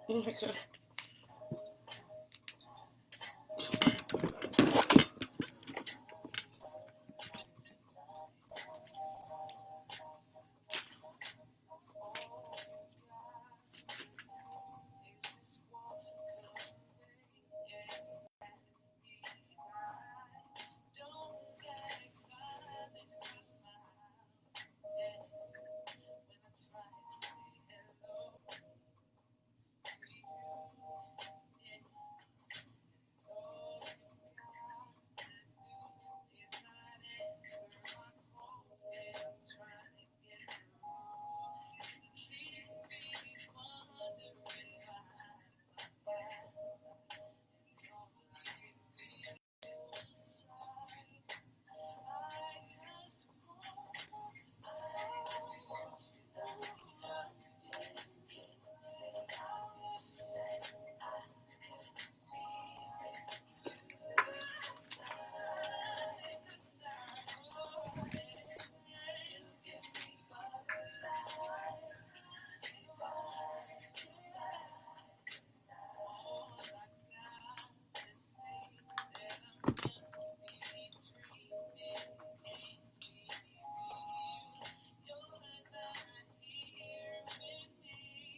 Oh my god.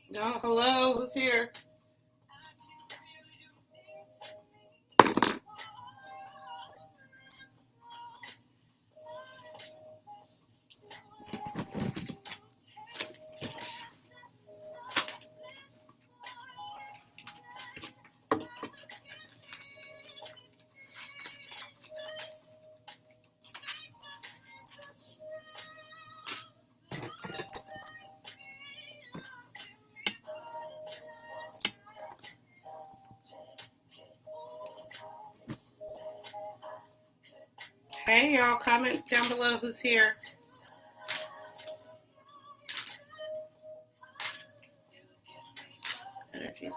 No, hello, who's here? Hey, y'all, comment down below who's here. Energies.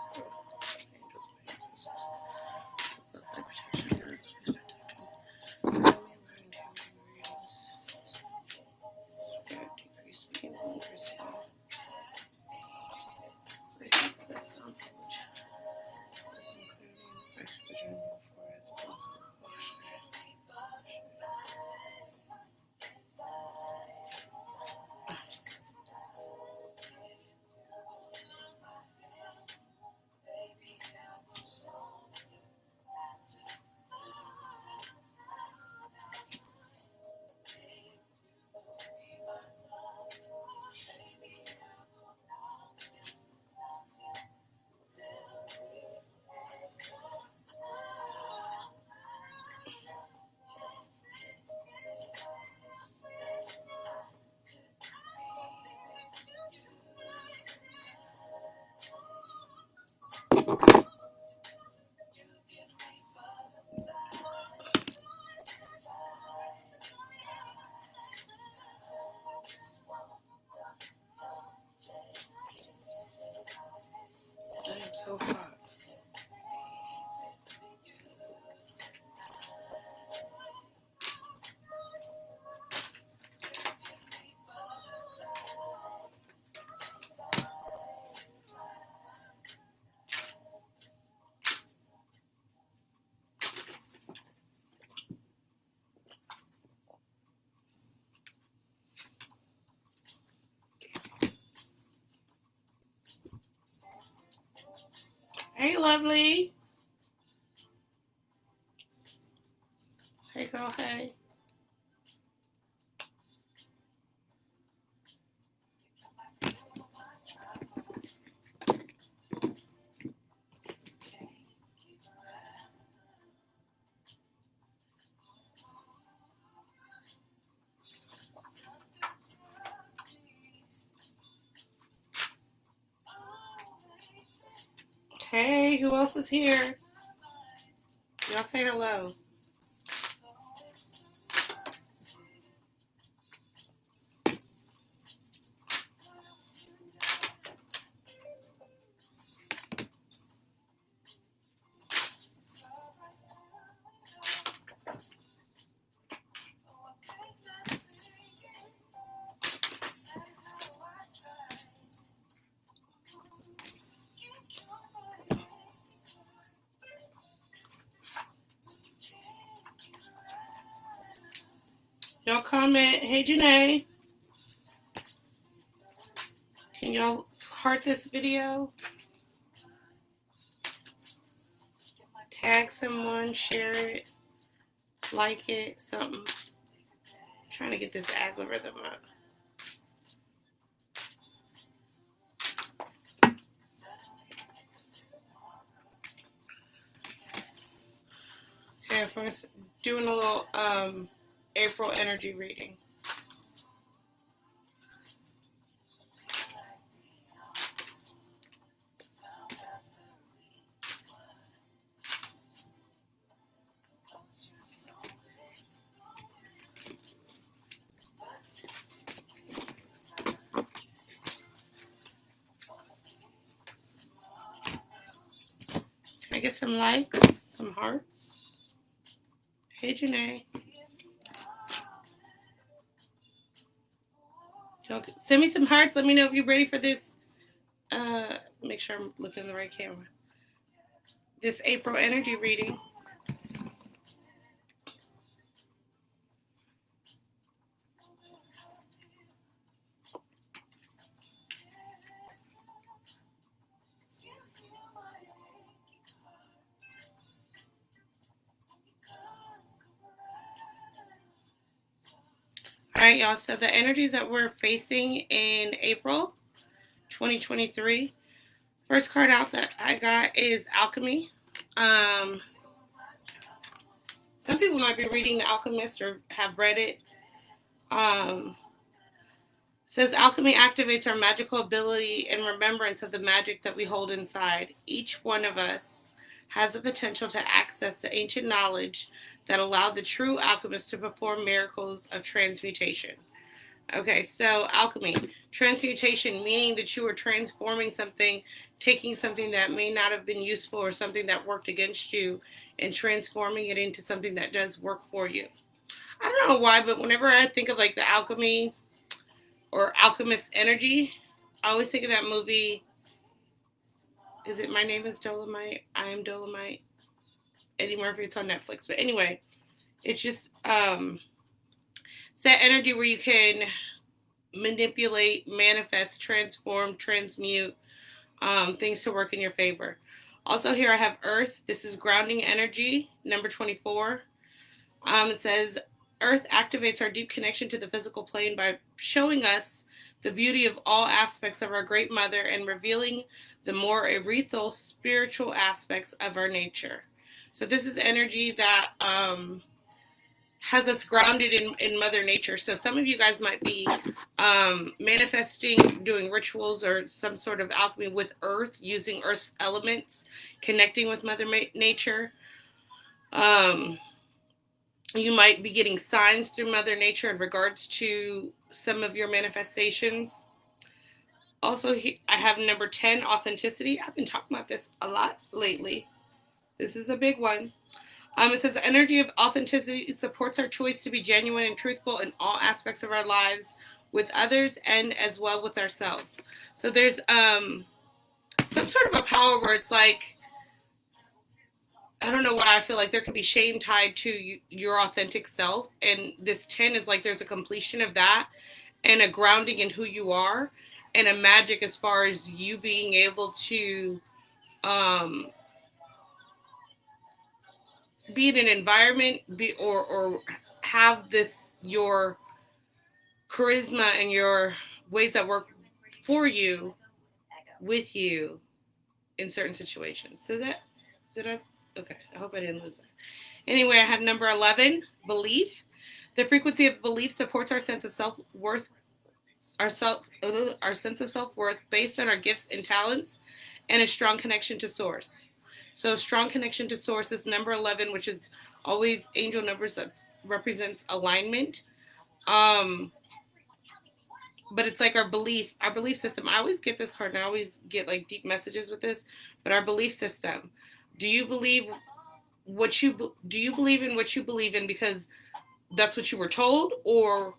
I am so hot. Hey, lovely. Hey, girl, hey. Hey, who else is here? Y'all say hello. Y'all comment. Hey, Janae. Can y'all heart this video? Tag someone, share it, like it, something. I'm trying to get this algorithm up. Okay, we're doing a little April energy reading. Can I get some likes, some hearts? Hey, Janae. Y'all send me some hearts. Let me know if you're ready for this. Make sure I'm looking at the right camera. This April energy reading. All right, y'all. So the energies that we're facing in April 2023. First card out that I got is Alchemy. Some people might be reading The Alchemist or have read it. Says alchemy activates our magical ability and remembrance of the magic that we hold inside. Each one of us has the potential to access the ancient knowledge that allowed the true alchemist to perform miracles of transmutation. Okay, so alchemy, transmutation, meaning that you are transforming something, taking something that may not have been useful or something that worked against you and transforming it into something that does work for you. I don't know why, but whenever I think of like the alchemy or alchemist energy, I always think of that movie. Is it My Name is Dolomite? I Am Dolomite. Eddie Murphy. It's on Netflix. But anyway, it's just it's that energy where you can manipulate, manifest, transform, transmute things to work in your favor. Also, here I have Earth. This is grounding energy, number 24. It says, Earth activates our deep connection to the physical plane by showing us the beauty of all aspects of our Great Mother and revealing the more ethereal spiritual aspects of our nature. So this is energy that has us grounded in Mother Nature. So some of you guys might be manifesting, doing rituals or some sort of alchemy with Earth, using Earth's elements, connecting with Mother Nature. You might be getting signs through Mother Nature in regards to some of your manifestations. Also, I have number 10, authenticity. I've been talking about this a lot lately. This is a big one. It says, the energy of authenticity supports our choice to be genuine and truthful in all aspects of our lives with others and as well with ourselves. So there's some sort of a power where it's like, I don't know why I feel like there could be shame tied to your authentic self. And this 10 is like there's a completion of that and a grounding in who you are and a magic as far as you being able to be in an environment or have this your charisma and your ways that work for you with you in certain situations. So that did I okay, I hope I didn't lose that. Anyway, I have number 11, belief. The frequency of belief supports our sense of self-worth, our sense of self-worth based on our gifts and talents and a strong connection to source. So strong connection to source is number 11, which is always angel numbers that represents alignment. But it's like our belief system. I always get this card and I always get like deep messages with this, but our belief system. Do you believe in what you believe in because that's what you were told, or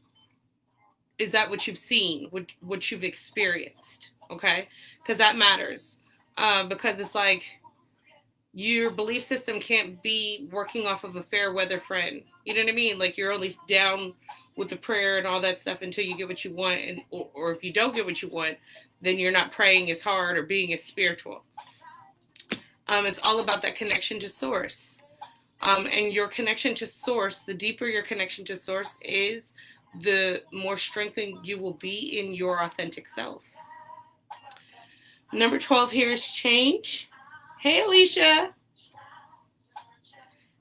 is that what you've seen, what you've experienced? Okay, because that matters. Because it's like your belief system can't be working off of a fair weather friend. You know what I mean? Like you're only down with the prayer and all that stuff until you get what you want, and or if you don't get what you want, then you're not praying as hard or being as spiritual. It's all about that connection to source. And your connection to source, the deeper your connection to source is, the more strengthened you will be in your authentic self. Number 12 here is change. Hey, Alicia.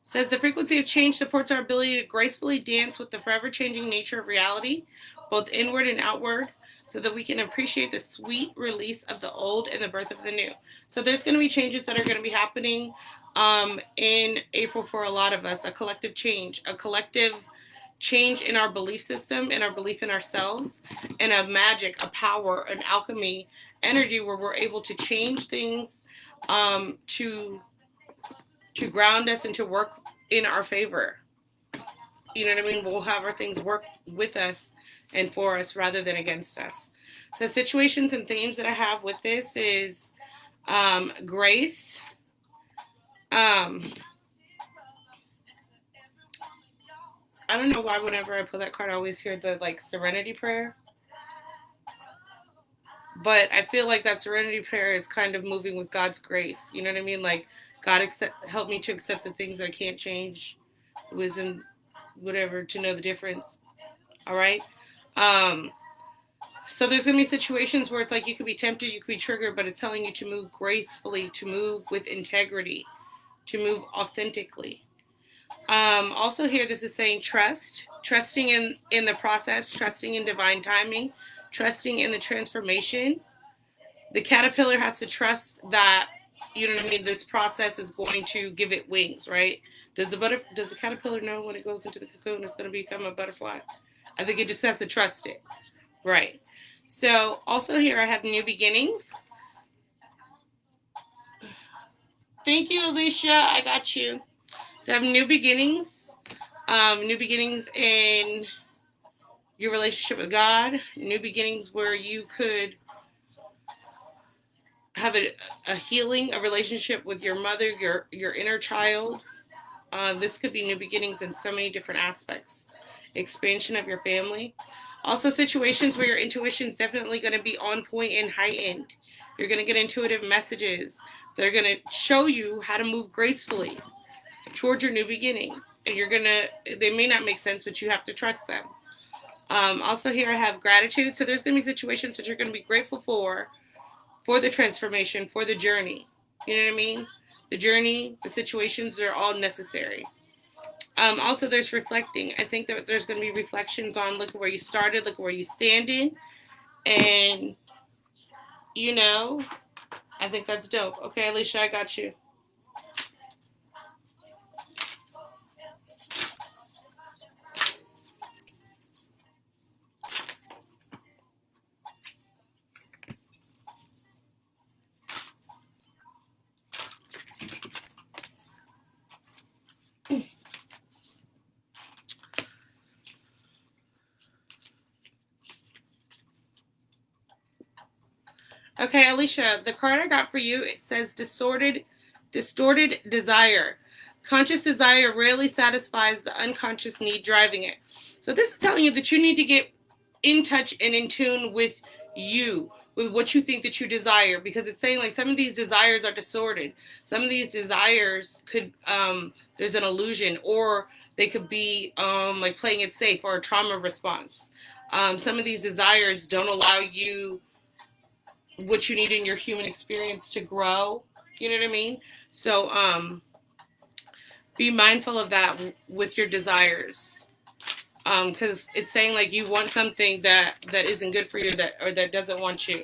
Says the frequency of change supports our ability to gracefully dance with the forever changing nature of reality, both inward and outward, so that we can appreciate the sweet release of the old and the birth of the new. So there's going to be changes that are going to be happening in April for a lot of us, a collective change in our belief system, in our belief in ourselves, and a magic, a power, an alchemy energy where we're able to change things to ground us and to work in our favor. You know what I mean? We'll have our things work with us and for us rather than against us. So situations and themes that I have with this is grace. I don't know why whenever I pull that card I always hear the like serenity prayer. But I feel like that serenity prayer is kind of moving with God's grace. You know what I mean? Like God help me to accept the things that I can't change, wisdom, whatever, to know the difference. All right. So there's gonna be situations where it's like you could be tempted, you could be triggered, but it's telling you to move gracefully, to move with integrity, to move authentically. Also here, this is saying trusting in the process, trusting in divine timing, trusting in the transformation. The caterpillar has to trust that, you know what I mean, this process is going to give it wings, right? Does the caterpillar know when it goes into the cocoon it's going to become a butterfly? I think it just has to trust it, right? So also here I have new beginnings. Thank you, Alicia. I got you. So I have new beginnings in your relationship with God, new beginnings where you could have a healing, a relationship with your mother, your inner child. This could be new beginnings in so many different aspects. Expansion of your family. Also situations where your intuition is definitely going to be on point and heightened. You're going to get intuitive messages that are going to show you how to move gracefully towards your new beginning. And they may not make sense, but you have to trust them. Also here I have gratitude. So there's going to be situations that you're going to be grateful for the transformation, for the journey. You know what I mean? The journey, the situations, they're all necessary. Also, there's reflecting. I think that there's going to be reflections on look at where you started, look at where you standing. And, you know, I think that's dope. Okay, Alicia, I got you. Okay, Alicia, the card I got for you, it says distorted desire. Conscious desire rarely satisfies the unconscious need driving it. So this is telling you that you need to get in touch and in tune with you, with what you think that you desire, because it's saying like some of these desires are distorted. Some of these desires could, there's an illusion, or they could be like playing it safe or a trauma response. Some of these desires don't allow you what you need in your human experience to grow. You know what I mean? So be mindful of that with your desires, because it's saying like you want something that isn't good for you, that doesn't want you.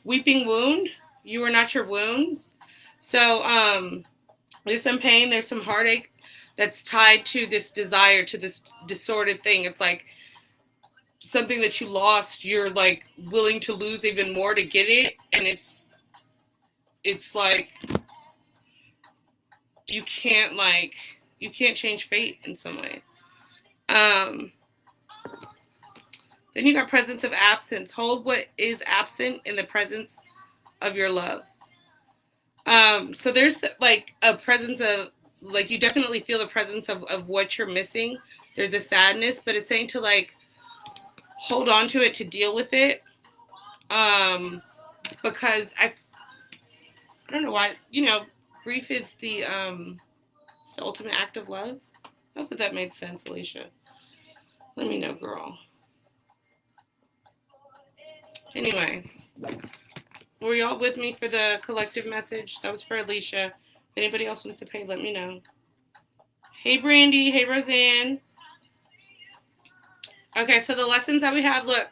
Weeping wound, you are not your wounds. So there's some pain, there's some heartache that's tied to this desire, to this distorted thing. It's like something that you lost, you're like willing to lose even more to get it, and it's like you can't change fate in some way. Then you got presence of absence. Hold what is absent in the presence of your love. So there's like a presence of, like, you definitely feel the presence of what you're missing. There's a sadness, but it's saying to like hold on to it, to deal with it. Because I don't know why, grief is it's the ultimate act of love. I hope that made sense, Alicia. Let me know, girl. Anyway, were y'all with me for the collective message? That was for Alicia. If anybody else wants to pay, let me know. Hey, Brandy. Hey, Roseanne. Okay, so the lessons that we have, look,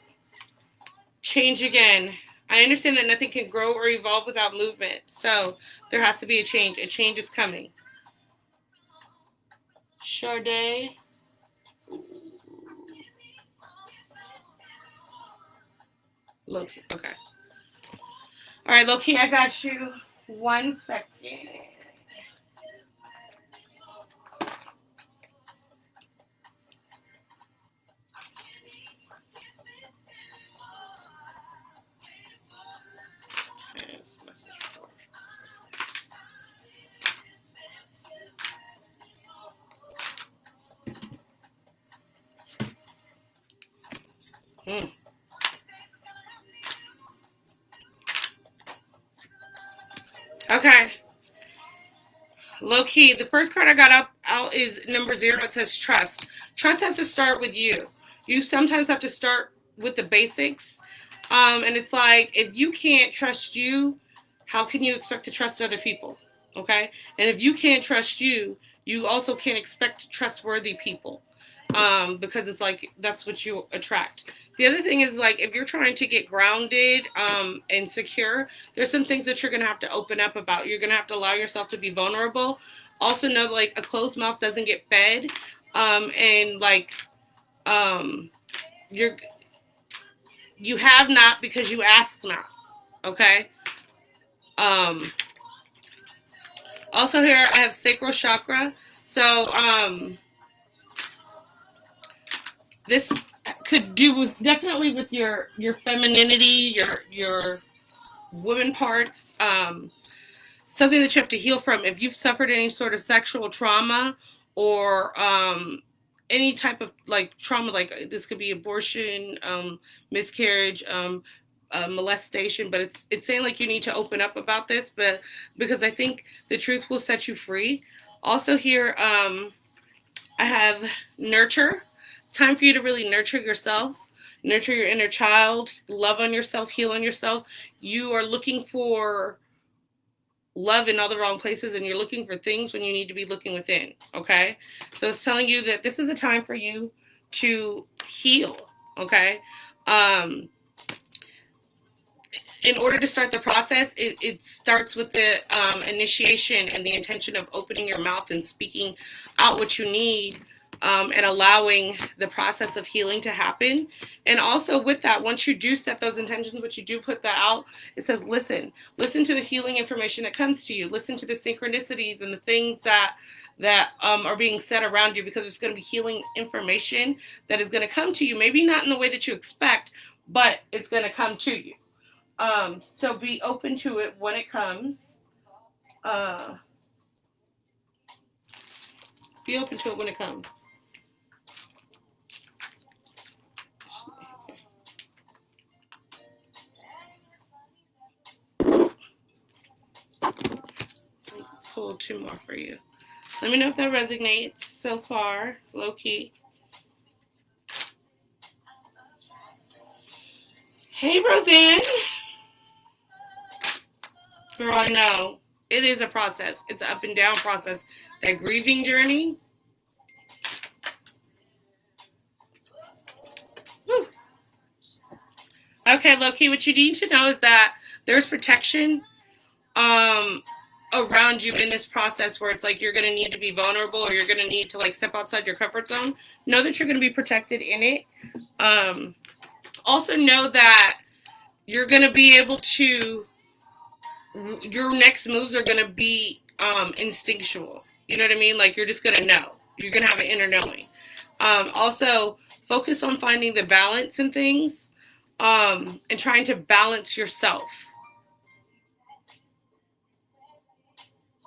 change again. I understand that nothing can grow or evolve without movement. So there has to be a change. A change is coming. Sade. Loki. Okay. All right, Loki, I got you. 1 second. Okay. Low key, the first card I got out is number 0. It says trust. Trust has to start with you. You sometimes have to start with the basics. And it's like, if you can't trust you, how can you expect to trust other people? Okay? And if you can't trust you, you also can't expect trustworthy people. Because it's like, that's what you attract. The other thing is, like, if you're trying to get grounded and secure, there's some things that you're going to have to open up about. You're going to have to allow yourself to be vulnerable. Also know, like, a closed mouth doesn't get fed. And, like, you have not because you ask not. Okay? Also here, I have sacral chakra. So, this could do with, definitely with your femininity, your woman parts, something that you have to heal from. If you've suffered any sort of sexual trauma or any type of like trauma, like this could be abortion, miscarriage, molestation, but it's saying like you need to open up about this, but because I think the truth will set you free. Also here, I have nurture. It's time for you to really nurture yourself, nurture your inner child, love on yourself, heal on yourself. You are looking for love in all the wrong places, and you're looking for things when you need to be looking within. Okay, so it's telling you that this is a time for you to heal. Okay, in order to start the process, it starts with the initiation and the intention of opening your mouth and speaking out what you need, and allowing the process of healing to happen. And also with that, once you do set those intentions, but you do put that out, it says, listen to the healing information that comes to you. Listen to the synchronicities and the things that are being said around you, because it's going to be healing information that is going to come to you. Maybe not in the way that you expect, but it's going to come to you. So be open to it when it comes. Be open to it when it comes. Pull 2 more for you. Let me know if that resonates so far, low key. Hey, Roseanne. Girl, I know. It is a process. It's an up and down process. That grieving journey. Whew. Okay, Loki, what you need to know is that there's protection around you in this process, where it's like you're going to need to be vulnerable, or you're going to need to like step outside your comfort zone. Know that you're going to be protected in it. Also know that you're going to be able to, your next moves are going to be instinctual. You know what I mean? Like, you're just going to know. You're going to have an inner knowing. Also, focus on finding the balance in things, and trying to balance yourself.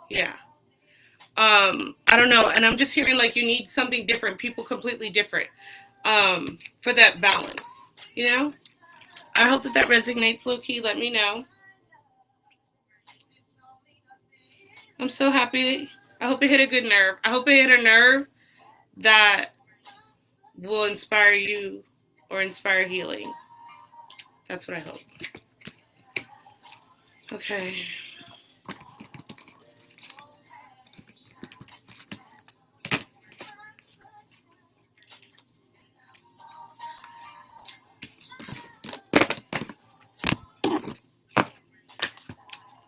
Yeah. I don't know. And I'm just hearing like you need something different, people completely different, for that balance, you know? I hope that that resonates, low key. Let me know. I'm so happy. I hope it hit a good nerve. I hope it hit a nerve that will inspire you or inspire healing. That's what I hope. Okay.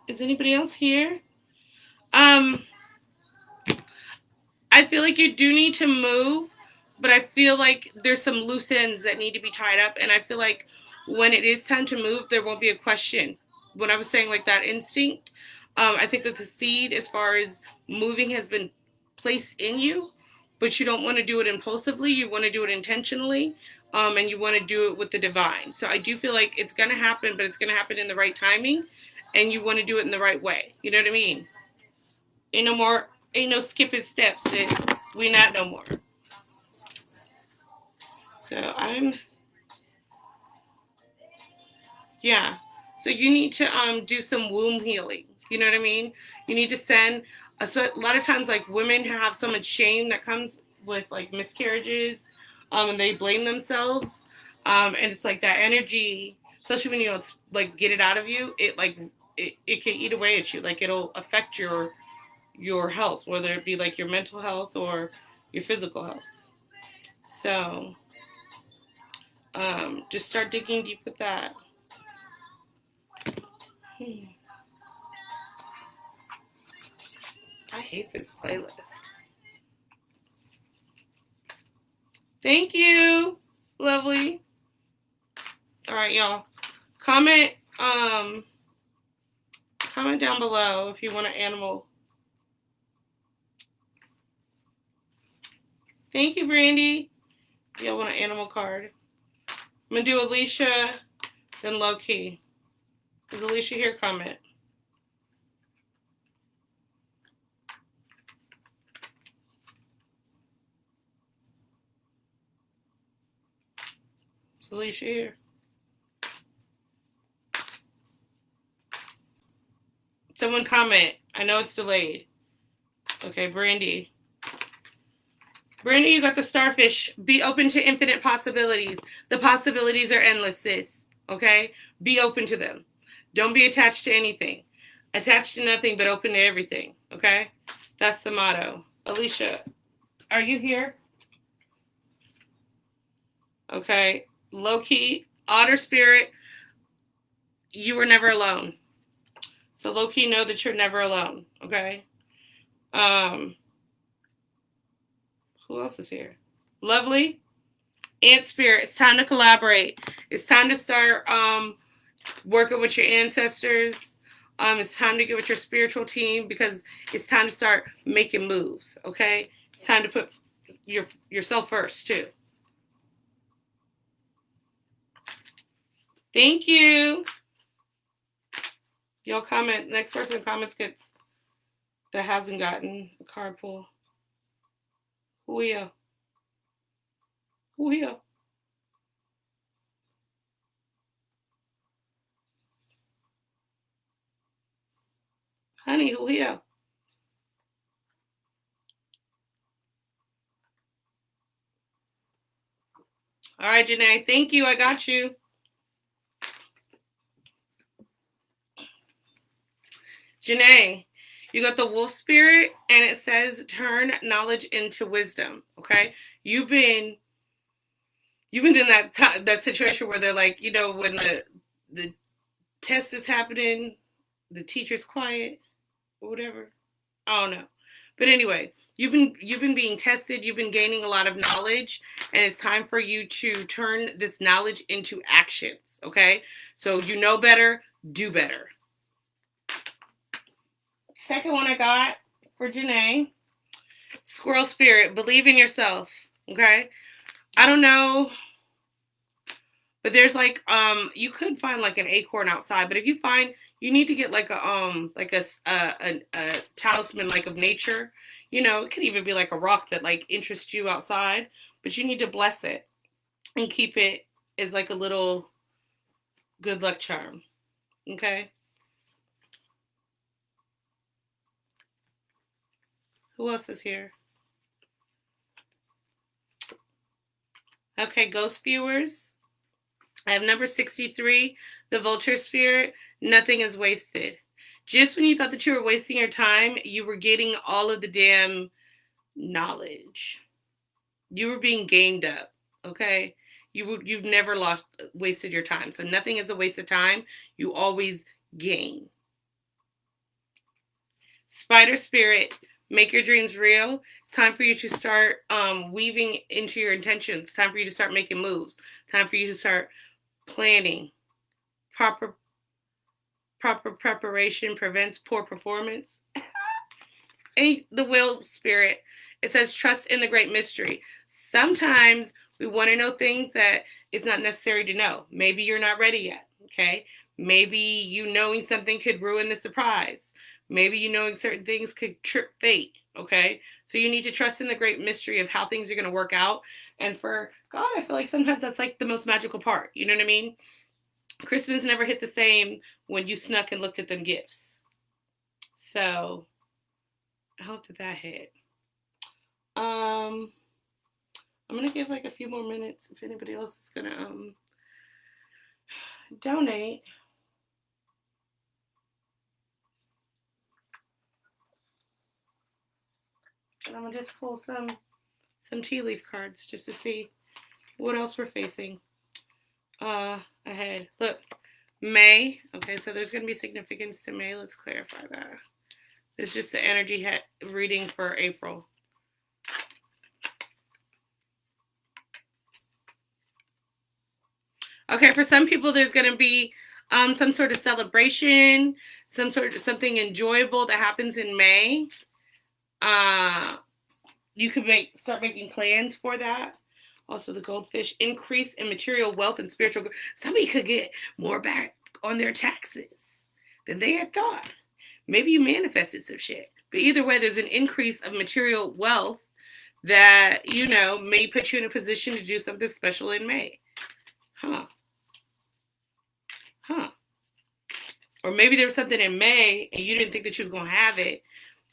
Is anybody else here? Um, I feel like you do need to move, but I feel like there's some loose ends that need to be tied up. And I feel like when it is time to move, there won't be a question. When I was saying like that instinct, I think that the seed, as far as moving, has been placed in you, but you don't want to do it impulsively. You want to do it intentionally, and you want to do it with the divine. So I do feel like it's going to happen, but it's going to happen in the right timing, and you want to do it in the right way. You know what I mean? Ain't no more, ain't no skipping steps, sis. We not no more. So yeah. So you need to do some womb healing. You know what I mean? You need to send. So a lot of times, like women have so much shame that comes with like miscarriages, and they blame themselves, and it's like that energy, especially when you don't like get it out of you. It like it can eat away at you. Like it'll affect your health, whether it be like your mental health or your physical health. So just start digging deep with that. I hate this playlist. Thank you. Lovely. All right, y'all. Comment comment down below if you want an animal. Thank you, Brandy. Y'all want an animal card. I'm gonna do Alicia, then low key. Is Alicia here? Comment. Is Alicia here? Someone comment. I know it's delayed. Okay, Brandy. Brandy, you got the starfish. Be open to infinite possibilities. The possibilities are endless, sis. Okay? Be open to them. Don't be attached to anything. Attached to nothing, but open to everything. Okay? That's the motto. Alicia, are you here? Okay. Low key, otter spirit, you were never alone. So low key, know that you're never alone. Okay? Who else is here? Lovely. Ant spirit, it's time to collaborate. It's time to start working with your ancestors. It's time to get with your spiritual team because it's time to start making moves. Okay, it's time to put yourself first too. Thank you. Y'all comment. Next person comments gets that hasn't gotten a card pull. Who here? Who here? Honey, who here? All right, Janae. Thank you. I got you. Janae, you got the wolf spirit, and it says turn knowledge into wisdom. Okay, you've been in that situation where they're like, you know, when the test is happening, the teacher's quiet or whatever. I don't know. But anyway, you've been being tested, you've been gaining a lot of knowledge, and it's time for you to turn this knowledge into actions, okay? So you know better, do better. Second one I got for Janae, squirrel spirit, believe in yourself, okay? I don't know But there's like you could find like an acorn outside, but if you find you need to get like a talisman like of nature, you know, it could even be like a rock that like interests you outside, but you need to bless it and keep it as like a little good luck charm. Okay? Who else is here? Okay, ghost viewers. I have number 63, the vulture spirit. Nothing is wasted. Just when you thought that you were wasting your time, you were getting all of the damn knowledge. You were being gamed up, okay? You've never wasted your time. So nothing is a waste of time. You always gain. Spider spirit, make your dreams real. It's time for you to start weaving into your intentions. It's time for you to start making moves. Time for you to start planning. Proper preparation prevents poor performance. And the will spirit, it says trust in the great mystery. Sometimes we want to know things that it's not necessary to know. Maybe you're not ready yet, okay? Maybe you knowing something could ruin the surprise. Maybe you knowing certain things could trip fate, okay? So you need to trust in the great mystery of how things are going to work out. And for God, I feel like sometimes that's like the most magical part. You know what I mean? Christmas never hit the same when you snuck and looked at them gifts. So I hope that hit. I'm gonna give like a few more minutes if anybody else is gonna donate. And I'm gonna just pull some tea leaf cards just to see what else we're facing ahead. Look, May. Okay, so there's gonna be significance to May. Let's clarify that. It's just the energy reading for April. Okay, for some people, there's going to be some sort of celebration, something enjoyable that happens in May. You could start making plans for that. Also, the goldfish, increase in material wealth and spiritual growth. Somebody could get more back on their taxes than they had thought. Maybe you manifested some shit. But either way, there's an increase of material wealth that, you know, may put you in a position to do something special in May. Huh. Or maybe there was something in May and you didn't think that you was going to have it,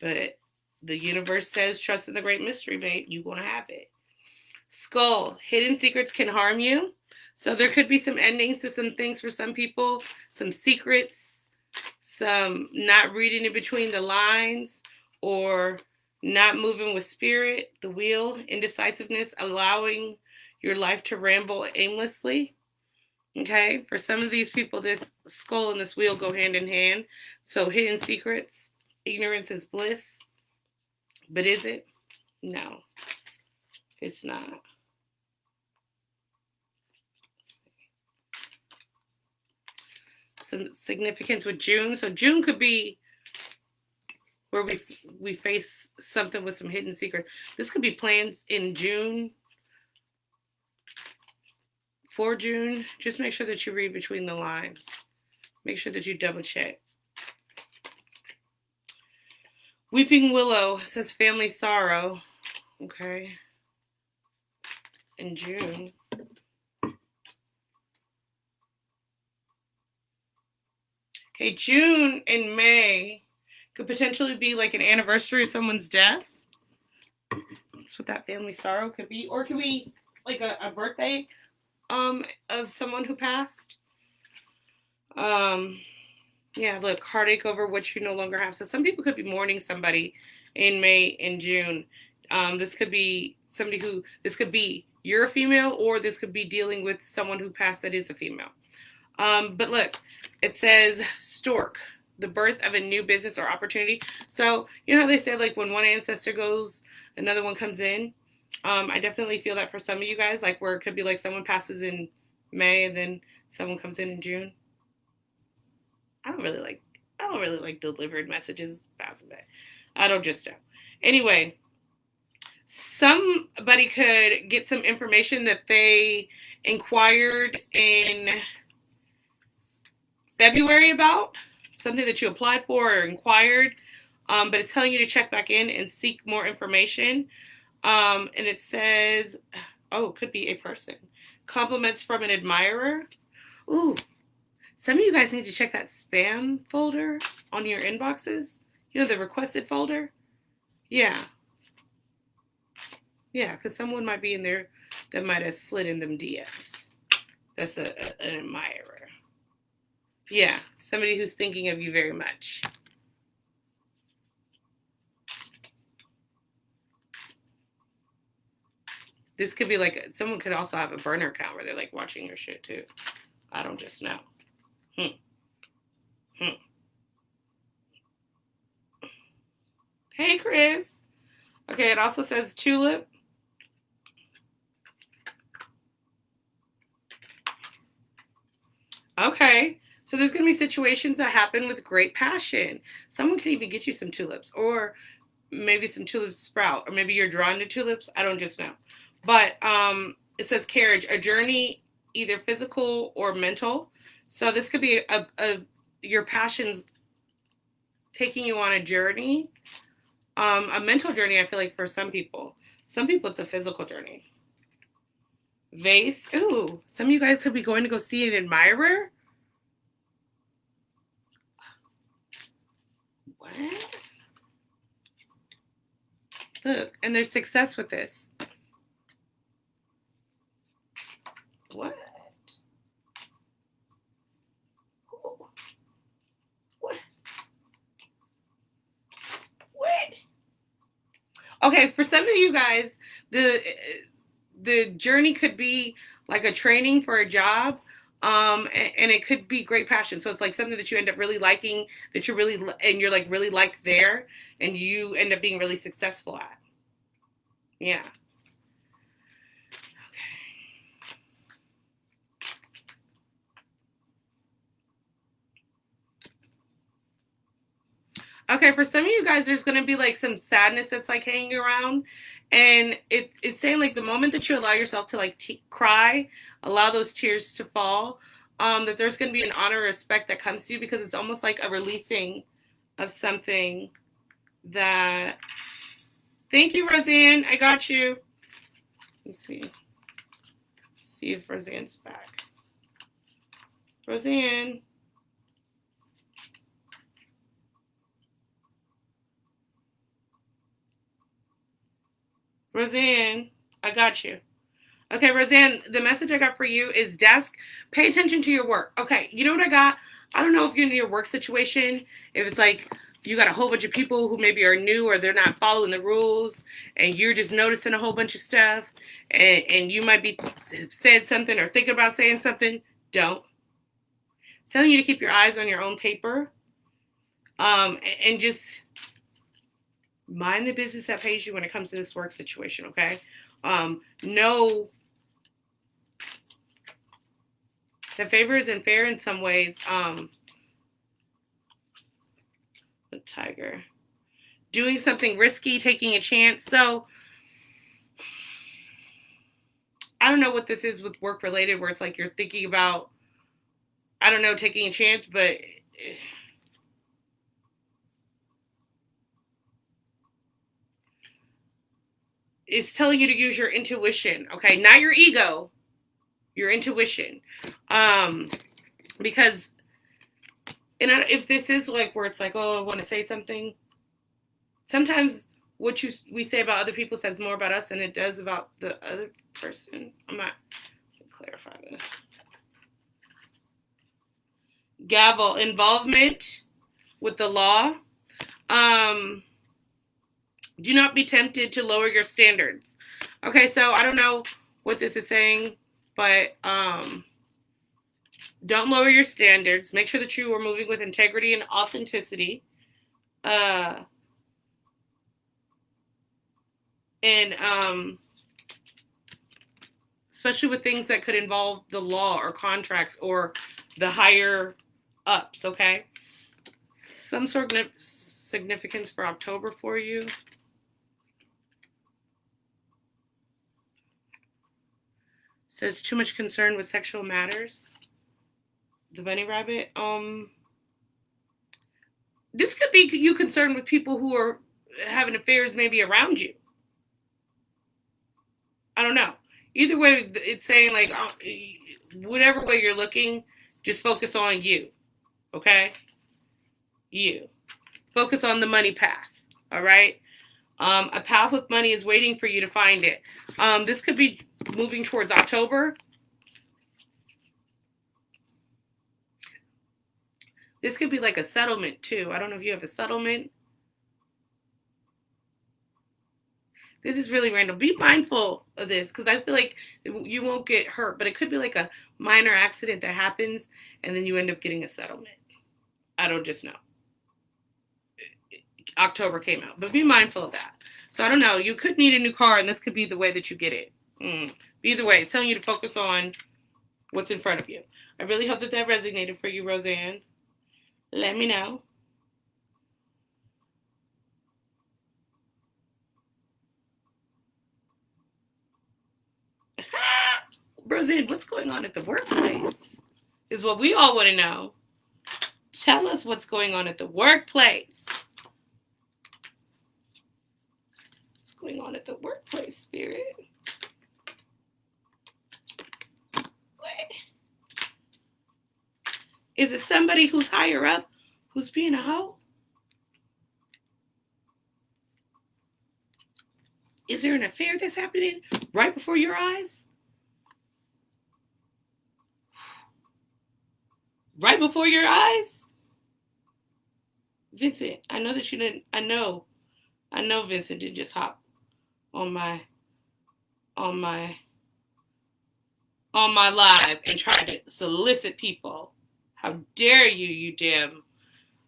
but the universe says trust in the great mystery, babe. You're going to have it. Skull, hidden secrets can harm you. So there could be some endings to some things for some people, some secrets, some not reading in between the lines, or not moving with spirit, the wheel, indecisiveness, allowing your life to ramble aimlessly. Okay, for some of these people, this skull and this wheel go hand in hand. So hidden secrets, ignorance is bliss. But is it? No, it's not. Some significance with June. So June could be where we face something with some hidden secrets. This could be plans in June. For June, just make sure that you read between the lines. Make sure that you double check. Weeping Willow says family sorrow. Okay. In June. Okay, June and May could potentially be like an anniversary of someone's death. That's what that family sorrow could be. Or it could be like a birthday of someone who passed. Yeah, look, heartache over what you no longer have. So some people could be mourning somebody in May and June. This could be this could be you're a female, or this could be dealing with someone who passed that is a female. But look, it says stork, the birth of a new business or opportunity. So you know how they say like when one ancestor goes, another one comes in. I definitely feel that for some of you guys, like where it could be like someone passes in May and then someone comes in June. I don't really like delivered messages passing by. I don't just know. Anyway, Somebody could get some information that they inquired in February about, something that you applied for or inquired, but it's telling you to check back in and seek more information. And it says, oh, it could be a person. Compliments from an admirer. Ooh, some of you guys need to check that spam folder on your inboxes. You know, the requested folder? Yeah. Yeah, because someone might be in there that might have slid in them DMs. That's an admirer. Yeah, somebody who's thinking of you very much. This could be like, someone could also have a burner account where they're like watching your shit too. I don't just know. Hey, Chris. Okay, it also says tulip. Okay, so there's going to be situations that happen with great passion. Someone can even get you some tulips, or maybe some tulips sprout, or maybe you're drawn to tulips. I don't just know. But it says carriage, a journey, either physical or mental. So this could be your passions taking you on a journey, a mental journey. I feel like for some people it's a physical journey. Vase. Ooh, some of you guys could be going to go see an admirer. What? Look, and there's success with this. What? What? What? Okay, for some of you guys, the journey could be like a training for a job, and it could be great passion. So it's like something that you end up really liking, that you really, and you're like really liked there, and you end up being really successful at. Yeah. Okay, for some of you guys, there's going to be like some sadness that's like hanging around. And it's saying like the moment that you allow yourself to like cry, allow those tears to fall, that there's going to be an honor, respect that comes to you, because it's almost like a releasing of something that. Thank you, Roseanne. I got you. Let's see if Roseanne's back. Roseanne. Roseanne, I got you. Okay, Roseanne, the message I got for you is desk. Pay attention to your work. Okay, you know what I got? I don't know if you're in your work situation, if it's like you got a whole bunch of people who maybe are new or they're not following the rules, and you're just noticing a whole bunch of stuff, and you might be said something or thinking about saying something. Don't. It's telling you to keep your eyes on your own paper, and just mind the business that pays you when it comes to this work situation, okay? Know that favor isn't fair in some ways. The tiger. Doing something risky, taking a chance. So, I don't know what this is with work related, where it's like you're thinking about, I don't know, taking a chance, but it's telling you to use your intuition, okay? Not your ego, your intuition. Because, and if this is like where it's like, oh, I want to say something, sometimes what we say about other people says more about us than it does about the other person. I'm not clarify this. Gavel, involvement with the law. Do not be tempted to lower your standards. Okay, so I don't know what this is saying, but don't lower your standards. Make sure that you are moving with integrity and authenticity. And especially with things that could involve the law or contracts or the higher ups, okay? Some sort of significance for October for you. Says too much concern with sexual matters. The bunny rabbit. This could be you concerned with people who are having affairs maybe around you. I don't know. Either way, it's saying like whatever way you're looking, just focus on you. Okay? You. Focus on the money path. All right? A path with money is waiting for you to find it. This could be moving towards October. This could be like a settlement too. I don't know if you have a settlement. This is really random. Be mindful of this because I feel like you won't get hurt, but it could be like a minor accident that happens and then you end up getting a settlement. I don't just know. October came out, but be mindful of that. So I don't know. You could need a new car and this could be the way that you get it. Either way, it's telling you to focus on what's in front of you. I really hope that resonated for you, Roseanne. Let me know. Roseanne, what's going on at the workplace? Is what we all want to know. Tell us what's going on at the workplace. What's going on at the workplace, Spirit? What? Is it somebody who's higher up who's being a hoe? Is there an affair that's happening right before your eyes? Right before your eyes? Vincent, I know that you didn't, I know Vincent didn't just hop on my live and try to solicit people. How dare you, you damn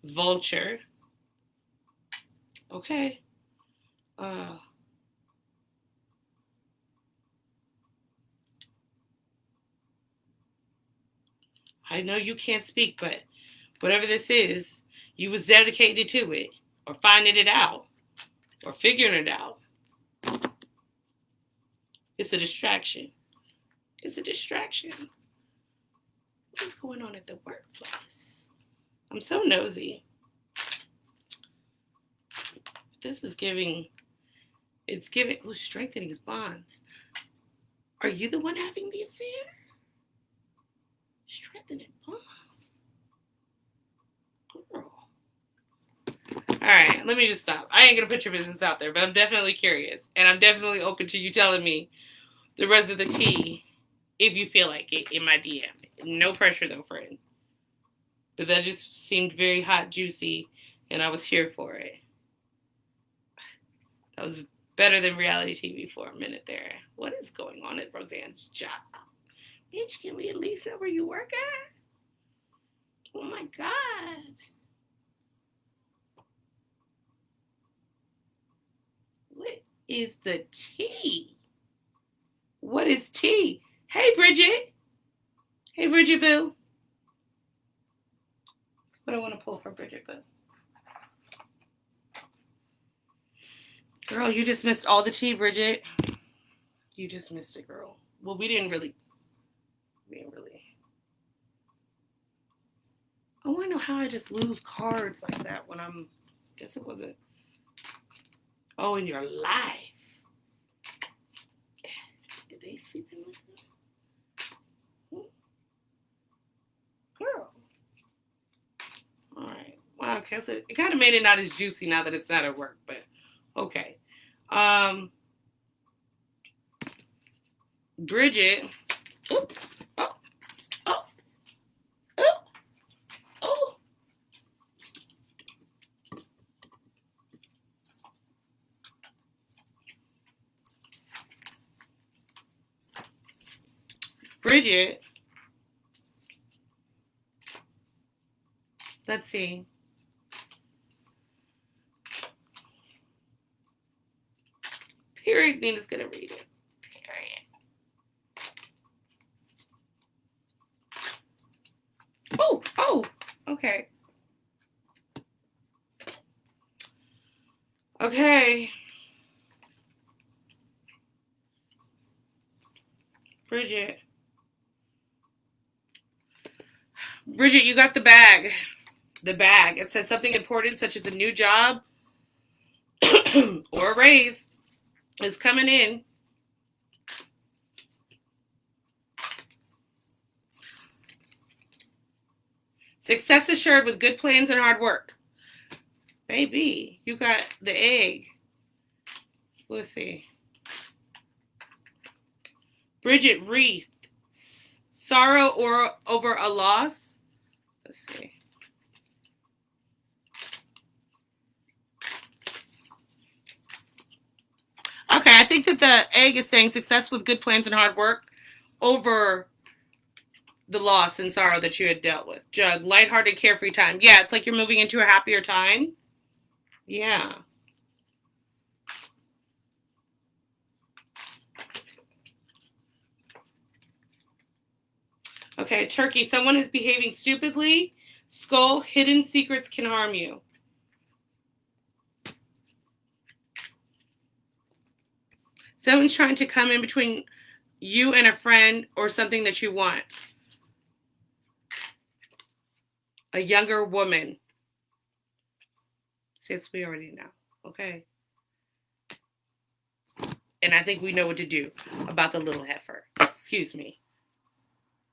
vulture. Okay. I know you can't speak, but whatever this is, you was dedicated to it, or finding it out, or figuring it out. It's a distraction. It's a distraction. What is going on at the workplace? I'm so nosy. This is giving, who's strengthening his bonds? Are you the one having the affair? Strengthening bonds. Girl. All right, let me just stop. I ain't going to put your business out there, but I'm definitely curious. And I'm definitely open to you telling me the rest of the tea if you feel like it in my DM. No pressure though, friend. But that just seemed very hot, juicy, and I was here for it. That was better than reality TV for a minute there. What is going on at Roseanne's job? Bitch, can we at least know where you work at? Oh my God. What is the tea? What is tea? Hey, Bridget. Hey, Bridget Boo. What do I want to pull for Bridget Boo? Girl, you just missed all the tea, Bridget. You just missed it, girl. Well, we didn't really. I want to know how I just lose cards like that when I'm. Guess it wasn't. Oh, in your life. Did they sleeping with them? Girl. All right. Well, okay, so it kind of made it not as juicy now that it's not at work, but okay. Bridget. Oop. Oh. Oh. Oh. Oh. Bridget. Let's see. Period. Nina's gonna read it. Period. Oh, okay. Okay. Bridget. Bridget, you got the bag. The bag. It says something important such as a new job or a raise is coming in. Success assured with good plans and hard work. Baby, you got the egg. Let's see. Bridget Reith. Sorrow or over a loss. Let's see. Okay, I think that the egg is saying success with good plans and hard work over the loss and sorrow that you had dealt with. Jug, lighthearted, carefree time. Yeah, it's like you're moving into a happier time. Yeah. Okay, Turkey, someone is behaving stupidly. Skull, hidden secrets can harm you. Someone's trying to come in between you and a friend or something that you want. A younger woman. Sis, we already know. Okay. And I think we know what to do about the little heifer. Excuse me.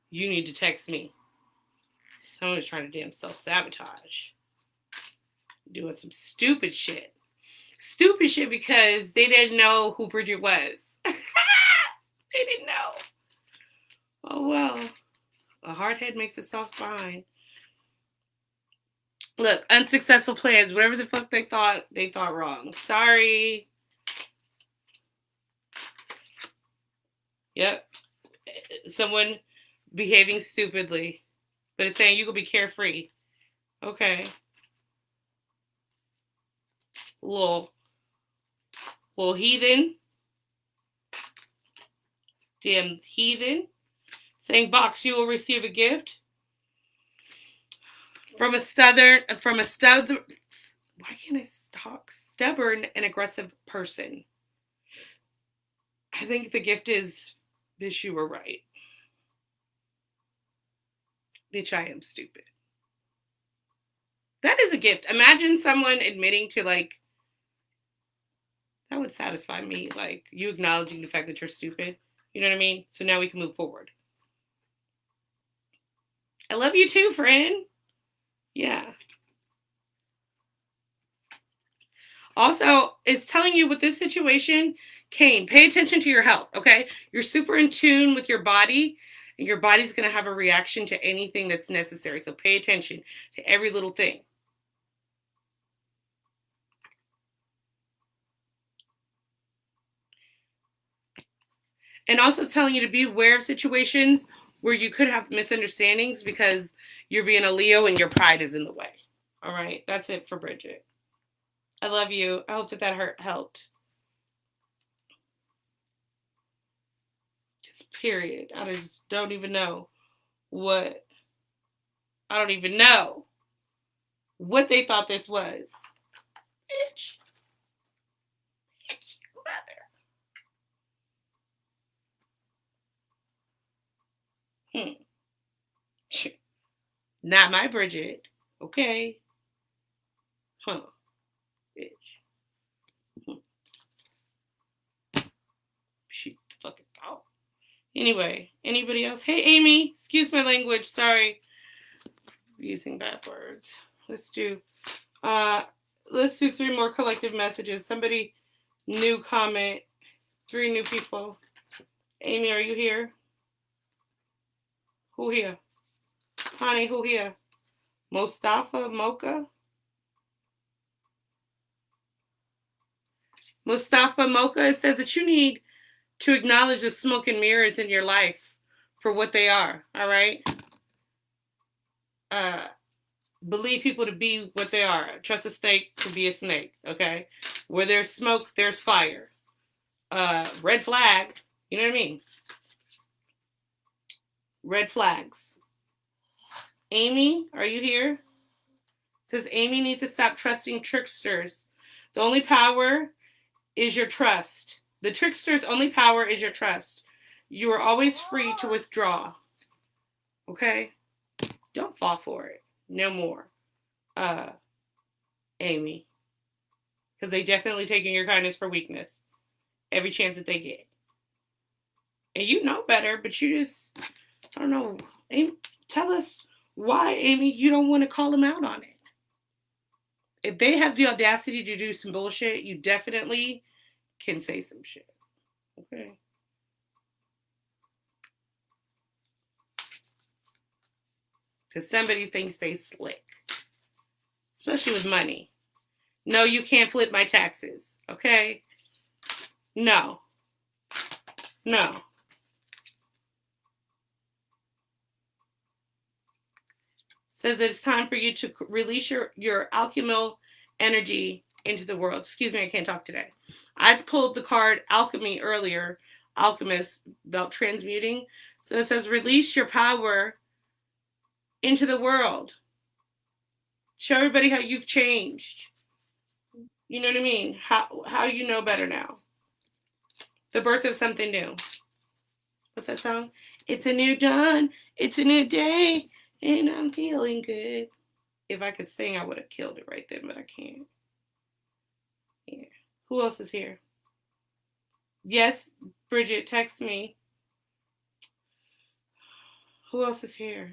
You need to text me. Someone's trying to damn self-sabotage. Doing some stupid shit. Stupid shit because they didn't know who Bridget was. They didn't know. Oh, well. A hard head makes a soft spine. Look, unsuccessful plans. Whatever the fuck they thought wrong. Sorry. Yep. Someone behaving stupidly. But it's saying you could be carefree. Okay. Little heathen. Damn heathen. Saying box, you will receive a gift. From a stubborn, why can't I talk? Stubborn and aggressive person. I think the gift is, bitch, you were right. Bitch, I am stupid. That is a gift. Imagine someone admitting to, like, that would satisfy me. Like, you acknowledging the fact that you're stupid. You know what I mean? So now we can move forward. I love you too, friend. Yeah. Also, it's telling you with this situation, Cain, pay attention to your health, okay? You're super in tune with your body, and your body's going to have a reaction to anything that's necessary. So pay attention to every little thing. And also telling you to be aware of situations where you could have misunderstandings because you're being a Leo and your pride is in the way. All right, that's it for Bridget. I love you. I hope that helped. Just period. I just don't even know what. I don't even know what they thought this was. Bitch. Not my Bridget. Okay. Huh. Bitch. She fucking thought. Anyway, anybody else? Hey, Amy. Excuse my language. Sorry. I'm using bad words. Let's do 3 more collective messages. Somebody new comment. 3 new people. Amy, are you here? Who here? Honey, who here? Mustafa Mocha? Mustafa Mocha, it says that you need to acknowledge the smoke and mirrors in your life for what they are, all right? Believe people to be what they are. Trust a snake to be a snake, okay? Where there's smoke, there's fire. Red flag, you know what I mean? Red flags. Amy, are you here? It says Amy needs to stop trusting tricksters. The only power is your trust. The trickster's only power is your trust. You are always free to withdraw. Okay? Don't fall for it. No more. Amy. Because they definitely taking your kindness for weakness. Every chance that they get. And you know better, but you just, I don't know. Amy, tell us why, Amy, you don't want to call them out on it. If they have the audacity to do some bullshit, you definitely can say some shit. Okay? Because somebody thinks they slick. Especially with money. No, you can't flip my taxes. Okay? No. No. Says it's time for you to release your alchemical energy into the world. Excuse me, I can't talk today. I pulled the card Alchemy earlier, Alchemist, about transmuting. So it says release your power into the world. Show everybody how you've changed. You know what I mean? How you know better now. The birth of something new. What's that song? It's a new dawn. It's a new day. And I'm feeling good. If I could sing, I would have killed it right then, but I can't. Yeah. Who else is here? Yes, Bridget, text me. Who else is here?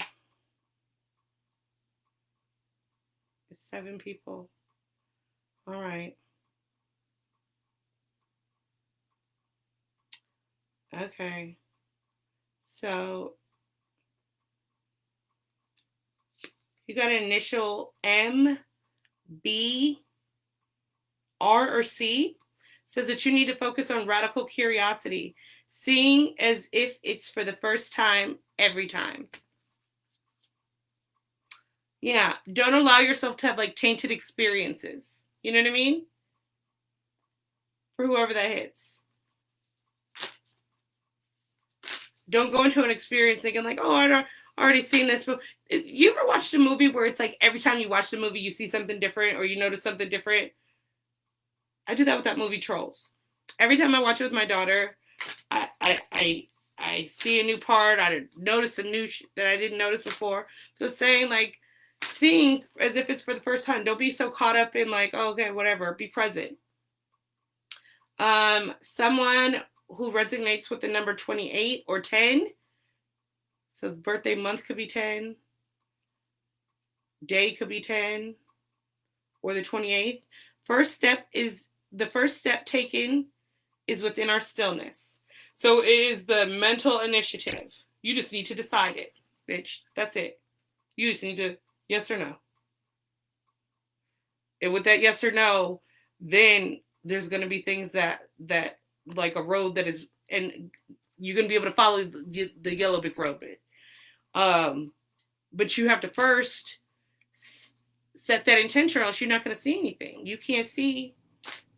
It's 7 people. All right. Okay. So you got an initial M, B, R, or C. Says that you need to focus on radical curiosity, seeing as if it's for the first time every time. Yeah, don't allow yourself to have like tainted experiences. You know what I mean? For whoever that hits. Don't go into an experience thinking like, oh, I've already seen this. But you ever watched a movie where it's like every time you watch the movie, you see something different or you notice something different? I do that with that movie Trolls. Every time I watch it with my daughter, I see a new part. I notice a new that I didn't notice before. So it's saying like seeing as if it's for the first time. Don't be so caught up in like, oh, okay, whatever. Be present. Someone who resonates with the number 28 or 10. So the birthday month could be 10. Day could be 10. Or the 28th. The first step taken is within our stillness. So it is the mental initiative. You just need to decide it, bitch. That's it. You just need to, yes or no. And with that yes or no, then there's going to be things that like a road that is, and you're going to be able to follow the yellow brick road bit. But you have to first set that intention or else you're not going to see anything. You can't see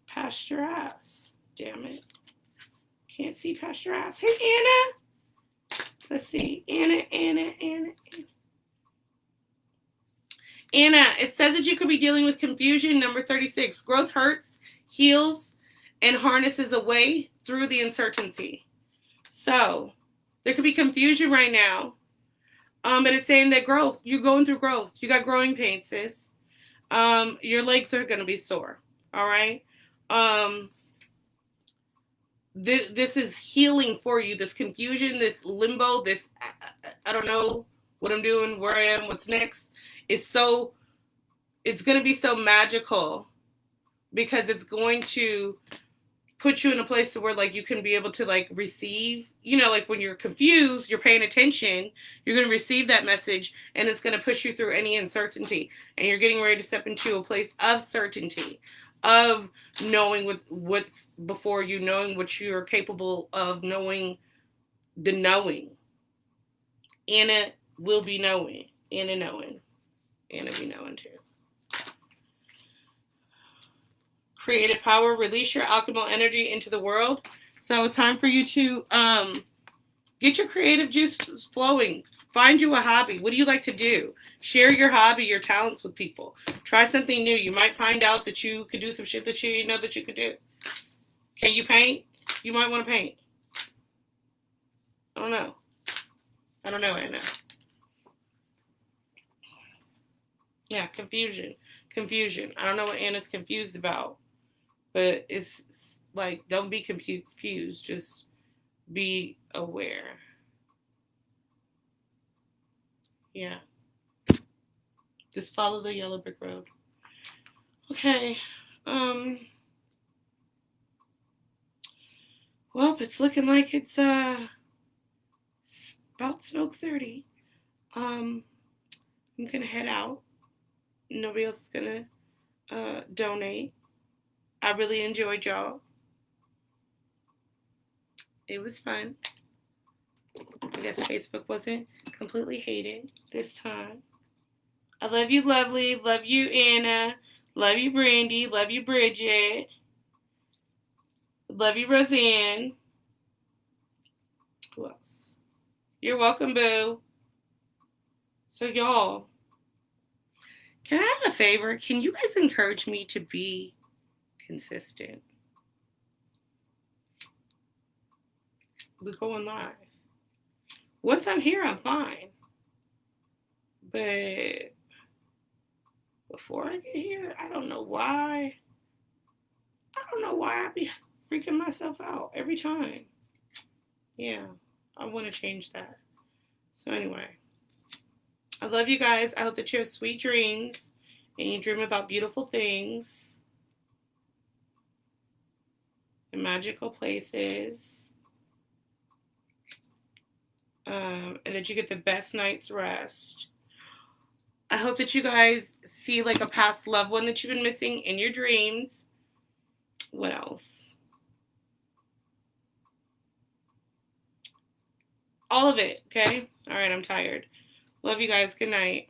past your ass. Damn it. Can't see past your ass. Hey, Anna. Let's see. Anna. Anna, it says that you could be dealing with confusion, number 36. Growth hurts, heals, and harnesses away through the uncertainty. So, there could be confusion right now. But it's saying that growth, you're going through growth. You got growing pains, sis. Your legs are going to be sore. All right? This is healing for you. This confusion, this limbo, this, I don't know what I'm doing, where I am, what's next. It's going to be so magical because it's going to put you in a place to where like you can be able to like receive, you know, like when you're confused, you're paying attention, you're going to receive that message and it's going to push you through any uncertainty and you're getting ready to step into a place of certainty, of knowing what's before you, knowing what you're capable of, knowing the knowing. Anna will be knowing. Anna knowing. Anna be knowing too. Creative power, release your alchemical energy into the world. So it's time for you to get your creative juices flowing. Find you a hobby. What do you like to do? Share your hobby, your talents with people. Try something new. You might find out that you could do some shit that you didn't know that you could do. Can you paint? You might want to paint. I don't know. I don't know, Anna. Yeah, confusion. Confusion. I don't know what Anna's confused about, but it's like, don't be confused. Just be aware. Yeah. Just follow the yellow brick road. Okay. Well, it's looking like it's about smoke 30. I'm gonna head out. Nobody else is gonna donate. I really enjoyed y'all. It was fun. I guess Facebook wasn't completely hated this time. I love you, Lovely. Love you, Anna. Love you, Brandy. Love you, Bridget. Love you, Roseanne. Who else? You're welcome, Boo. So, y'all, can I have a favor? Can you guys encourage me to be consistent? We're going live. Once I'm here, I'm fine. But before I get here, I don't know why. I be freaking myself out every time. Yeah, I want to change that. So anyway, I love you guys. I hope that you have sweet dreams and you dream about beautiful things and magical places. And that you get the best night's rest. I hope that you guys see like a past loved one that you've been missing in your dreams. What else? All of it, okay? All right, I'm tired. Love you guys. Good night.